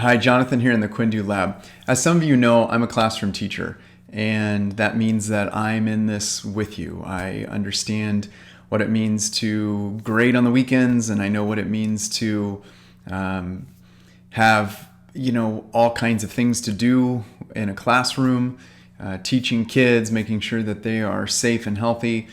Hi, Jonathan here in the Quindew Lab. As some of you know, I'm a classroom teacher, and that means that I'm in this with you. I understand what it means to grade on the weekends, and I know what it means to have, all kinds of things to do in a classroom, teaching kids, making sure that they are safe and healthy.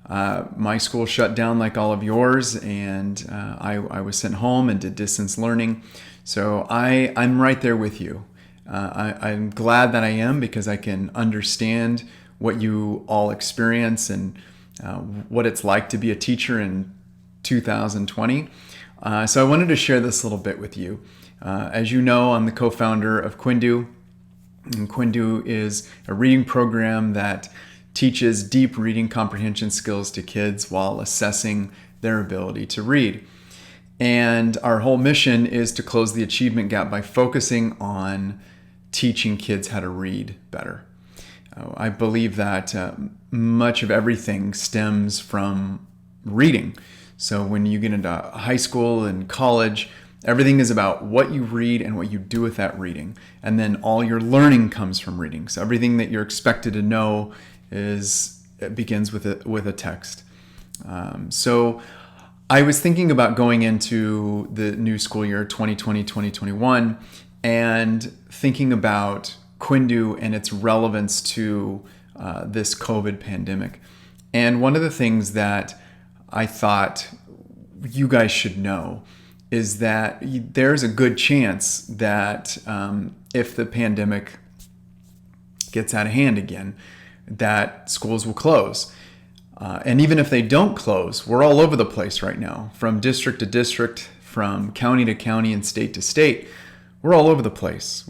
My school shut down like all of yours, and I was sent home and did distance learning. So I'm right there with you. I'm glad that I am, because I can understand what you all experience and what it's like to be a teacher in 2020. So I wanted to share this little bit with you. As you know, I'm the co-founder of Quindew. And Quindew is a reading program that teaches deep reading comprehension skills to kids while assessing their ability to read. And our whole mission is to close the achievement gap by focusing on teaching kids how to read better. I believe that much of everything stems from reading. So when you get into high school and college, everything is about what you read and what you do with that reading. And then all your learning comes from reading. So everything that you're expected to know begins with a text. So I was thinking about going into the new school year 2020-2021 and thinking about Quindew and its relevance to this COVID pandemic. And one of the things that I thought you guys should know is that there's a good chance that if the pandemic gets out of hand again, that schools will close. And even if they don't close, we're all over the place right now, from district to district, from county to county and state to state. We're all over the place.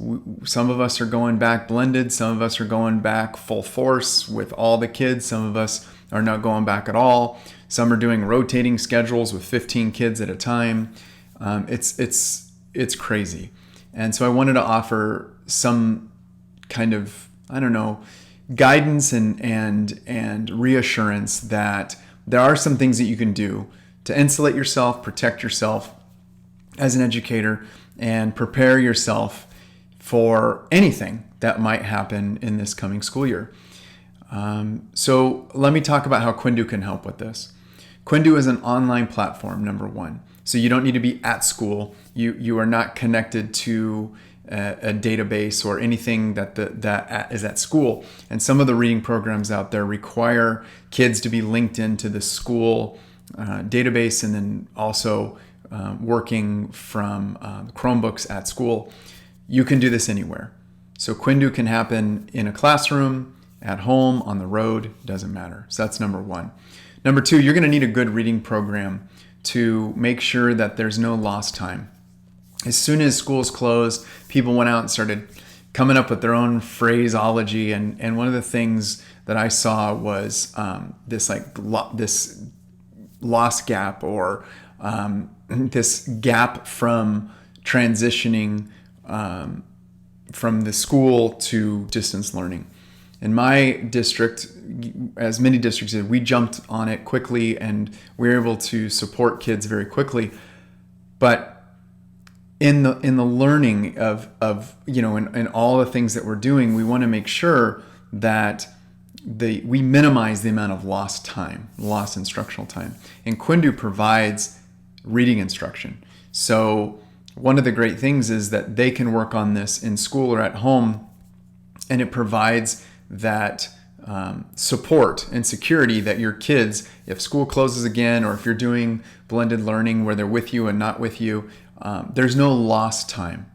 Some of us are going back blended. Some of us are going back full force with all the kids. Some of us are not going back at all. Some are doing rotating schedules with 15 kids at a time. It's crazy. And so I wanted to offer some kind of, guidance and reassurance that there are some things that you can do to insulate yourself, protect yourself as an educator, and prepare yourself for anything that might happen in this coming school year. So let me talk about how Quindew can help with this. Quindew is an online platform, number one. So you don't need to be at school. You are not connected to a database or anything that is at school. And some of the reading programs out there require kids to be linked into the school database and then also working from Chromebooks at school. You can do this anywhere. So Quindew can happen in a classroom, at home, on the road, doesn't matter. So that's number one. Number two, you're going to need a good reading program to make sure that there's no lost time. As soon as schools closed, people went out and started coming up with their own phraseology. And one of the things that I saw was this lost gap, or this gap from transitioning from the school to distance learning. In my district, as many districts did, we jumped on it quickly and we were able to support kids very quickly. But in the learning of in all the things that we're doing, we want to make sure that we minimize the amount of lost instructional time. And Quindew provides reading instruction. So one of the great things is that they can work on this in school or at home, and it provides that support and security that your kids, if school closes again, or if you're doing blended learning where they're with you and not with you, there's no lost time.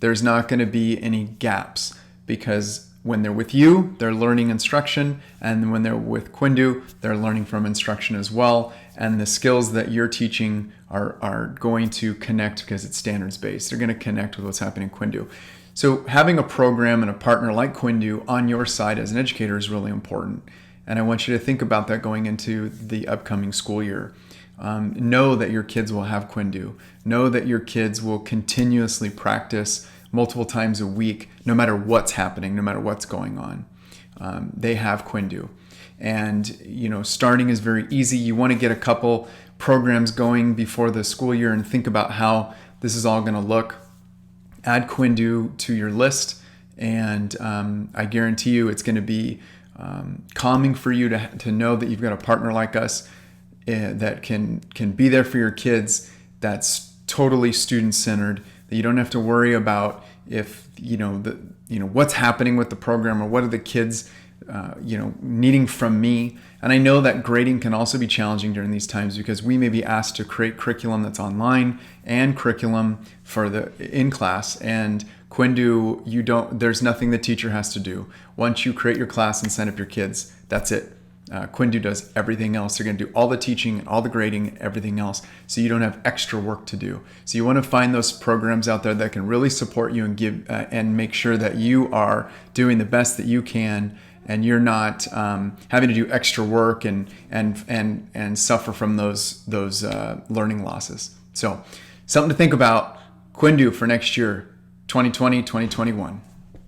There's not going to be any gaps, because when they're with you, they're learning instruction, and when they're with Quindew, they're learning from instruction as well. And the skills that you're teaching are going to connect, because it's standards based. They're going to connect with what's happening in Quindew. So having a program and a partner like Quindew on your side as an educator is really important. And I want you to think about that going into the upcoming school year. Know that your kids will have Quindew. Know that your kids will continuously practice multiple times a week, no matter what's happening, no matter what's going on. They have Quindew. And, starting is very easy. You want to get a couple programs going before the school year and think about how this is all going to look. add Quindew to your list, and I guarantee you it's going to be calming for you to know that you've got a partner like us that can be there for your kids, that's totally student-centered, that you don't have to worry about if what's happening with the program or what are the kids needing from me. And I know that grading can also be challenging during these times because we may be asked to create curriculum that's online and curriculum for the in class. And Quindew, there's nothing the teacher has to do. Once you create your class and sign up your kids, that's it. Quindew does everything else. They're going to do all the teaching and all the grading and everything else, so you don't have extra work to do. So you want to find those programs out there that can really support you and give and make sure that you are doing the best that you can, and you're not having to do extra work and suffer from those learning losses. So something to think about. Quindew for next year, 2020, 2021.